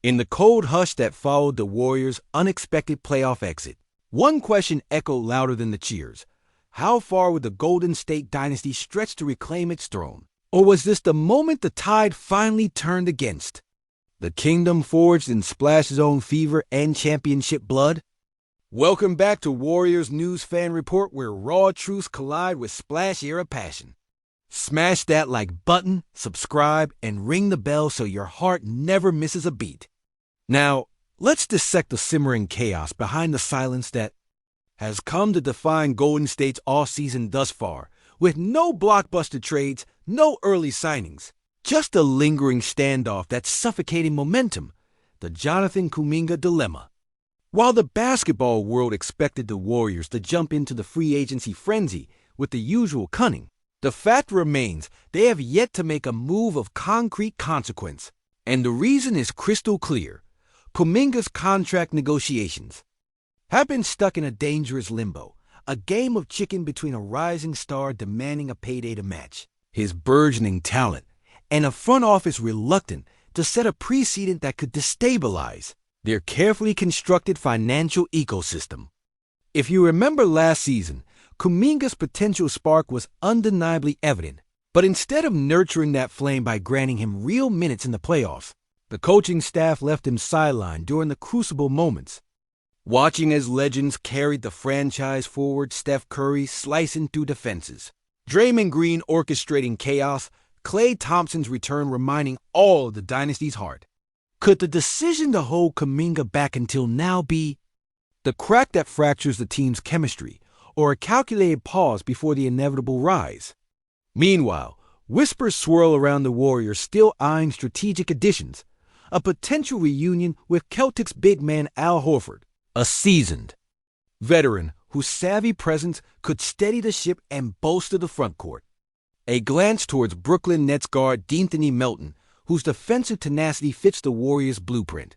In the cold hush that followed the Warriors' unexpected playoff exit, one question echoed louder than the cheers. How far would the Golden State dynasty stretch to reclaim its throne? Or was this the moment the tide finally turned against the kingdom forged in Splash Zone fever and championship blood? Welcome back to Warriors News Fan Report, where raw truths collide with Splash-era passion. Smash that like button, subscribe, and ring the bell so your heart never misses a beat. Now, let's dissect the simmering chaos behind the silence that has come to define Golden State's offseason thus far, with no blockbuster trades, no early signings, just a lingering standoff that's suffocating momentum, the Jonathan Kuminga dilemma. While the basketball world expected the Warriors to jump into the free agency frenzy with the usual cunning, the fact remains they have yet to make a move of concrete consequence. And the reason is crystal clear. Kuminga's contract negotiations have been stuck in a dangerous limbo, a game of chicken between a rising star demanding a payday to match his burgeoning talent and a front office reluctant to set a precedent that could destabilize their carefully constructed financial ecosystem. If you remember last season, Kuminga's potential spark was undeniably evident, but instead of nurturing that flame by granting him real minutes in the playoffs, the coaching staff left him sidelined during the crucible moments, watching as legends carried the franchise forward. Steph Curry slicing through defenses, Draymond Green orchestrating chaos, Klay Thompson's return reminding all of the dynasty's heart. Could the decision to hold Kuminga back until now be the crack that fractures the team's chemistry, or a calculated pause before the inevitable rise? Meanwhile, whispers swirl around the Warriors still eyeing strategic additions, a potential reunion with Celtics big man Al Horford, a seasoned veteran whose savvy presence could steady the ship and bolster the front court. A glance towards Brooklyn Nets guard De'Anthony Melton, whose defensive tenacity fits the Warriors' blueprint.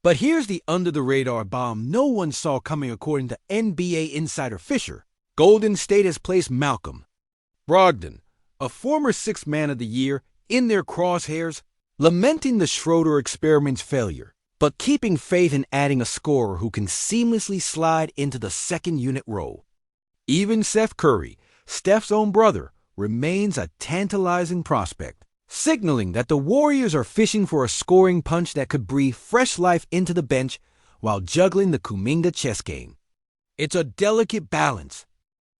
But here's the under-the-radar bomb no one saw coming according to NBA insider Fisher. Golden State has placed Malcolm Brogdon, a former Sixth Man of the Year, in their crosshairs, lamenting the Schroeder experiment's failure, but keeping faith in adding a scorer who can seamlessly slide into the second-unit role. Even Seth Curry, Steph's own brother, remains a tantalizing prospect, signaling that the Warriors are fishing for a scoring punch that could breathe fresh life into the bench while juggling the Kuminga chess game. It's a delicate balance.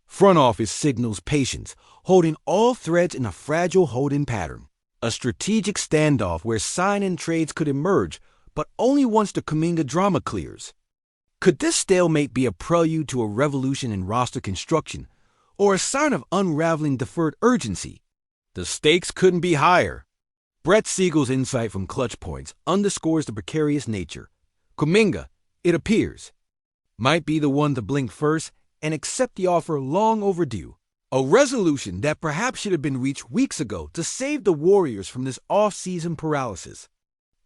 Front office signals patience, holding all threads in a fragile holding pattern. A strategic standoff where sign-in trades could emerge, but only once the Kuminga drama clears. Could this stalemate be a prelude to a revolution in roster construction, or a sign of unraveling deferred urgency? The stakes couldn't be higher. Brett Siegel's insight from Clutch Points underscores the precarious nature. Kuminga, it appears, might be the one to blink first and accept the offer long overdue. A resolution that perhaps should have been reached weeks ago to save the Warriors from this off-season paralysis.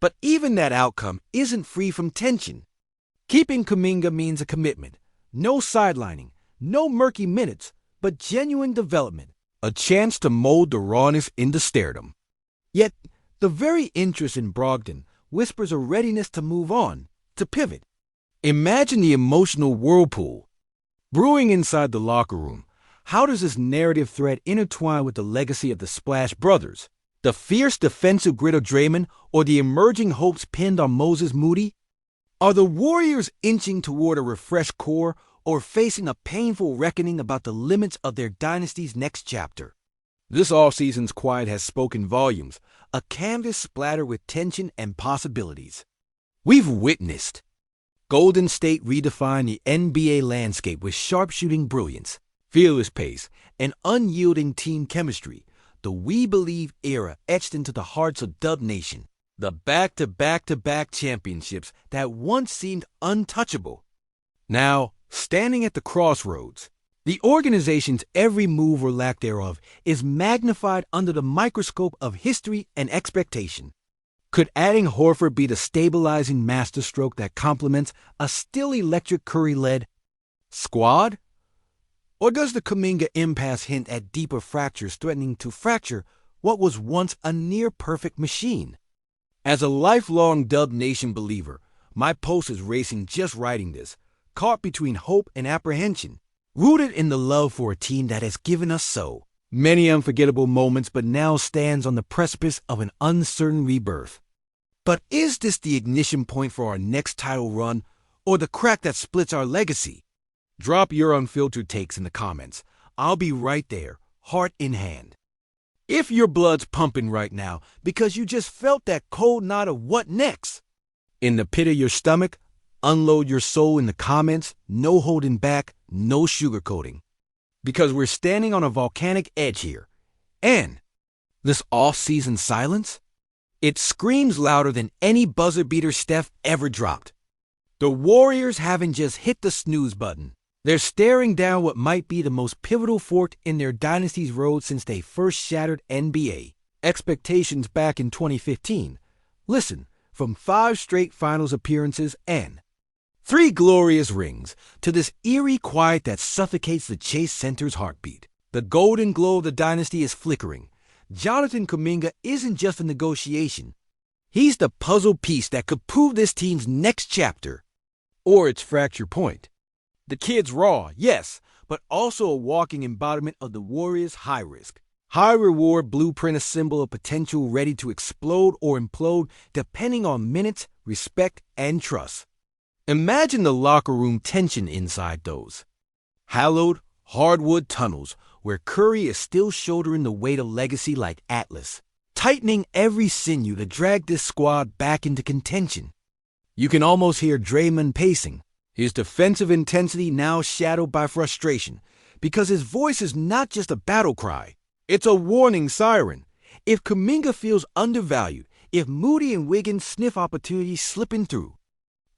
But even that outcome isn't free from tension. Keeping Kuminga means a commitment. No sidelining, no murky minutes, but genuine development. A chance to mold the rawness into stardom. Yet, the very interest in Brogdon whispers a readiness to move on, to pivot. Imagine the emotional whirlpool brewing inside the locker room. How does this narrative thread intertwine with the legacy of the Splash Brothers? The fierce defensive grit of Draymond, or the emerging hopes pinned on Moses Moody? Are the Warriors inching toward a refreshed core, or facing a painful reckoning about the limits of their dynasty's next chapter? This offseason's quiet has spoken volumes, a canvas splattered with tension and possibilities. We've witnessed Golden State redefine the NBA landscape with sharpshooting brilliance, fearless pace, and unyielding team chemistry. The We Believe era etched into the hearts of Dub Nation. The back-to-back-to-back championships that once seemed untouchable. Now, standing at the crossroads, the organization's every move or lack thereof is magnified under the microscope of history and expectation. Could adding Horford be the stabilizing masterstroke that complements a still electric Curry-led squad? Or does the Kuminga impasse hint at deeper fractures threatening to fracture what was once a near-perfect machine? As a lifelong Dub Nation believer, my pulse is racing just writing this, caught between hope and apprehension, rooted in the love for a team that has given us so many unforgettable moments but now stands on the precipice of an uncertain rebirth. But is this the ignition point for our next title run, or the crack that splits our legacy? Drop your unfiltered takes in the comments. I'll be right there, heart in hand. If your blood's pumping right now because you just felt that cold knot of what next in the pit of your stomach, unload your soul in the comments, no holding back, no sugarcoating. Because we're standing on a volcanic edge here. And this off-season silence? It screams louder than any buzzer beater Steph ever dropped. The Warriors haven't just hit the snooze button. They're staring down what might be the most pivotal fork in their dynasty's road since they first shattered NBA expectations back in 2015. Listen, from 5 straight finals appearances and 3 glorious rings to this eerie quiet that suffocates the Chase Center's heartbeat. The golden glow of the dynasty is flickering. Jonathan Kuminga isn't just a negotiation. He's the puzzle piece that could prove this team's next chapter or its fracture point. The kid's raw, yes, but also a walking embodiment of the Warriors' high-risk, high-reward blueprint, a symbol of potential ready to explode or implode depending on minutes, respect, and trust. Imagine the locker room tension inside those hallowed hardwood tunnels where Curry is still shouldering the weight of legacy like Atlas, tightening every sinew to drag this squad back into contention. You can almost hear Draymond pacing, his defensive intensity now shadowed by frustration, because his voice is not just a battle cry, it's a warning siren. If Kuminga feels undervalued, if Moody and Wiggins sniff opportunities slipping through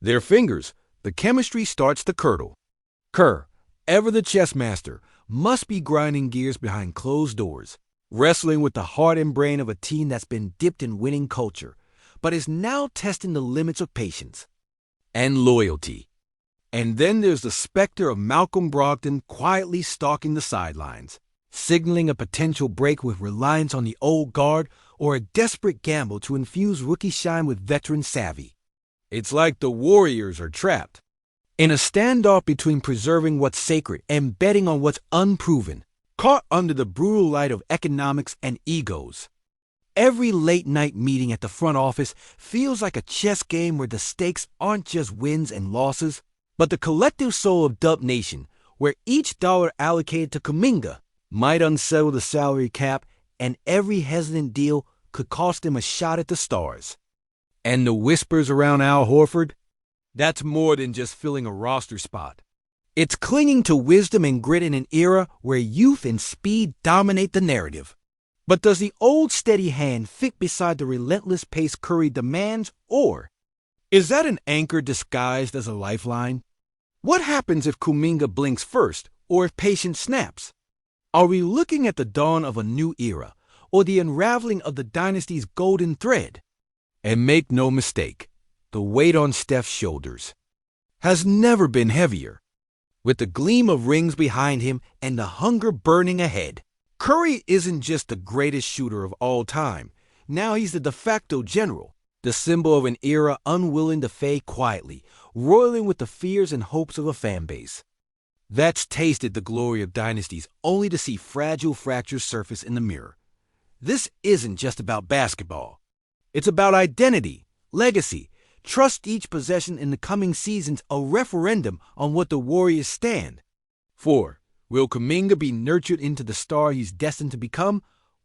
their fingers, the chemistry starts to curdle. Kerr, ever the chess master, must be grinding gears behind closed doors, wrestling with the heart and brain of a team that's been dipped in winning culture, but is now testing the limits of patience and loyalty. And then there's the specter of Malcolm Brogdon quietly stalking the sidelines, signaling a potential break with reliance on the old guard or a desperate gamble to infuse rookie shine with veteran savvy. It's like the Warriors are trapped in a standoff between preserving what's sacred and betting on what's unproven, caught under the brutal light of economics and egos. Every late-night meeting at the front office feels like a chess game where the stakes aren't just wins and losses, but the collective soul of Dub Nation, where each dollar allocated to Kuminga might unsettle the salary cap and every hesitant deal could cost him a shot at the stars. And the whispers around Al Horford? That's more than just filling a roster spot. It's clinging to wisdom and grit in an era where youth and speed dominate the narrative. But does the old steady hand fit beside the relentless pace Curry demands, or is that an anchor disguised as a lifeline? What happens if Kuminga blinks first, or if patience snaps? Are we looking at the dawn of a new era, or the unraveling of the dynasty's golden thread? And make no mistake, the weight on Steph's shoulders has never been heavier. With the gleam of rings behind him and the hunger burning ahead, Curry isn't just the greatest shooter of all time. Now he's the de facto general, the symbol of an era unwilling to fade quietly, roiling with the fears and hopes of a fan base that's tasted the glory of dynasties only to see fragile fractures surface in the mirror. This isn't just about basketball. It's about identity, legacy, trust. Each possession in the coming seasons a referendum on what the Warriors stand for. Will Kuminga be nurtured into the star he's destined to become,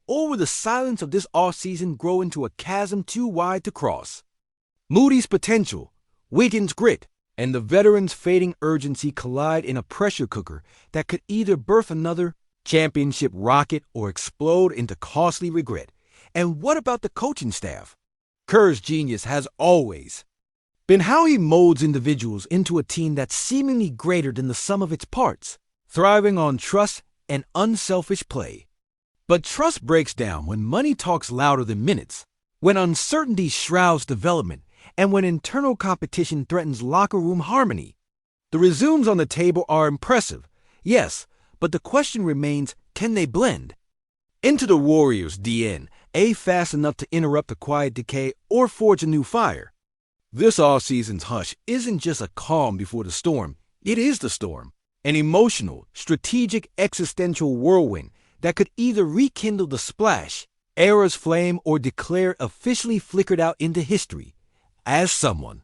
or will the silence of this offseason grow into a chasm too wide to cross? Moody's potential, Wiggins' grit, and the veteran's fading urgency collide in a pressure cooker that could either birth another championship rocket or explode into costly regret. And what about the coaching staff? Kerr's genius has always been how he molds individuals into a team that's seemingly greater than the sum of its parts, thriving on trust and unselfish play. But trust breaks down when money talks louder than minutes, when uncertainty shrouds development, and when internal competition threatens locker room harmony. The resumes on the table are impressive, yes, but the question remains, can they blend into the Warriors' DN A fast enough to interrupt the quiet decay or forge a new fire. This offseason's hush isn't just a calm before the storm. It is the storm. An emotional, strategic, existential whirlwind that could either rekindle the splash, era's flame, or declare officially flickered out into history as someone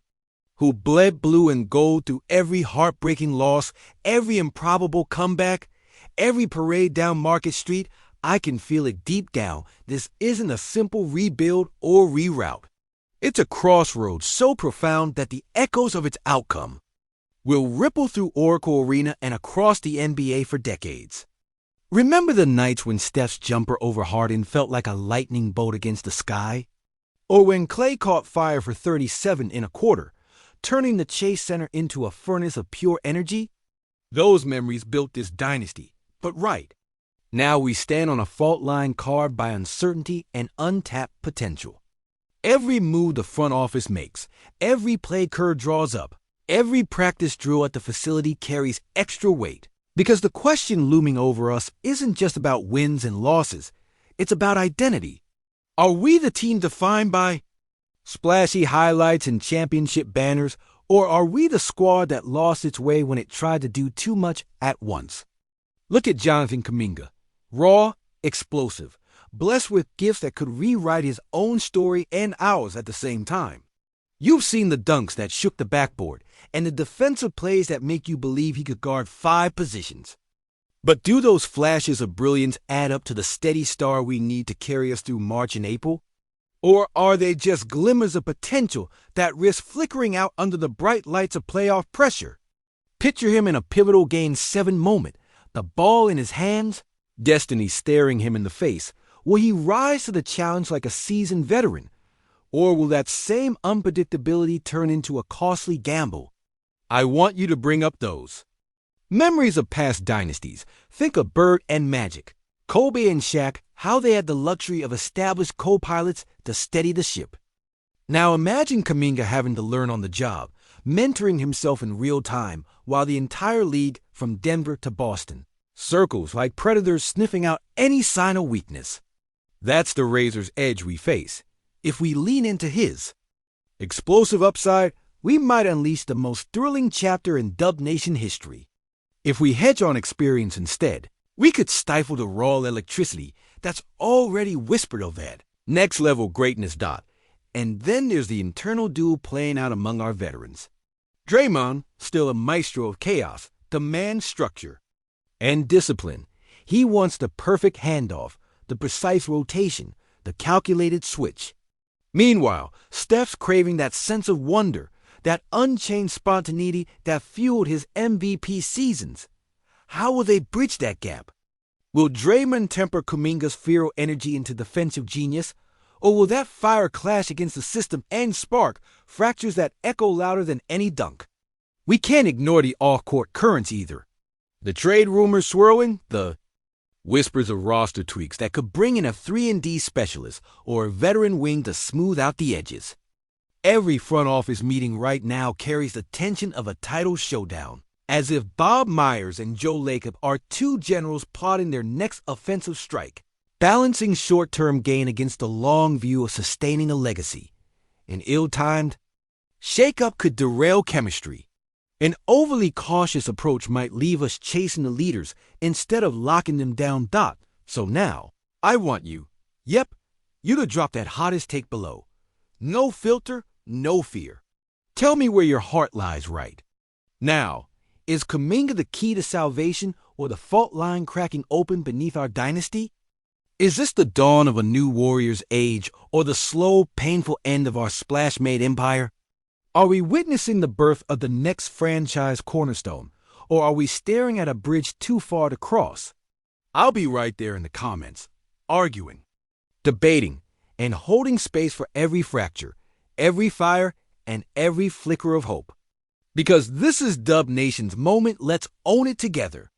who bled blue and gold through every heartbreaking loss, every improbable comeback, every parade down Market Street. I can feel it deep down. This isn't a simple rebuild or reroute. It's a crossroads so profound that the echoes of its outcome will ripple through Oracle Arena and across the NBA for decades. Remember the nights when Steph's jumper over Harden felt like a lightning bolt against the sky? Or when Klay caught fire for 37 in a quarter, turning the Chase Center into a furnace of pure energy? Those memories built this dynasty. But right now we stand on a fault line carved by uncertainty and untapped potential. Every move the front office makes, every play Kerr draws up, every practice drill at the facility carries extra weight. Because the question looming over us isn't just about wins and losses, it's about identity. Are we the team defined by splashy highlights and championship banners, or are we the squad that lost its way when it tried to do too much at once? Look at Jonathan Kuminga. Raw, explosive, blessed with gifts that could rewrite his own story and ours at the same time. You've seen the dunks that shook the backboard and the defensive plays that make you believe he could guard 5 positions. But do those flashes of brilliance add up to the steady star we need to carry us through March and April? Or are they just glimmers of potential that risk flickering out under the bright lights of playoff pressure? Picture him in a pivotal Game 7 moment, the ball in his hands, destiny staring him in the face. Will he rise to the challenge like a seasoned veteran? Or will that same unpredictability turn into a costly gamble? I want you to bring up those memories of past dynasties. Think of Bird and Magic, Kobe and Shaq, how they had the luxury of established co-pilots to steady the ship. Now imagine Kuminga having to learn on the job, mentoring himself in real time, while the entire league, from Denver to Boston, circles like predators sniffing out any sign of weakness. That's the razor's edge we face. If we lean into his explosive upside, we might unleash the most thrilling chapter in Dub Nation history. If we hedge on experience instead, we could stifle the raw electricity that's already whispered of that next-level greatness. And then there's the internal duel playing out among our veterans. Draymond, still a maestro of chaos, demands structure and discipline. He wants the perfect handoff, the precise rotation, the calculated switch. Meanwhile, Steph's craving that sense of wonder, that unchained spontaneity that fueled his MVP seasons. How will they bridge that gap? Will Draymond temper Kuminga's feral energy into defensive genius? Or will that fire clash against the system and spark fractures that echo louder than any dunk? We can't ignore the off-court currents either. The trade rumors swirling, the whispers of roster tweaks that could bring in a 3-and-D specialist or a veteran wing to smooth out the edges. Every front office meeting right now carries the tension of a title showdown, as if Bob Myers and Joe Lacob are two generals plotting their next offensive strike, balancing short-term gain against the long view of sustaining a legacy. An ill-timed shake-up could derail chemistry. An overly cautious approach might leave us chasing the leaders instead of locking them down. So now, I want you to drop that hottest take below. No filter, no fear. Tell me where your heart lies right now. Is Kuminga the key to salvation or the fault line cracking open beneath our dynasty? Is this the dawn of a new Warriors age or the slow, painful end of our splash-made empire? Are we witnessing the birth of the next franchise cornerstone, or are we staring at a bridge too far to cross? I'll be right there in the comments, arguing, debating, and holding space for every fracture, every fire, and every flicker of hope. Because this is Dub Nation's moment, let's own it together.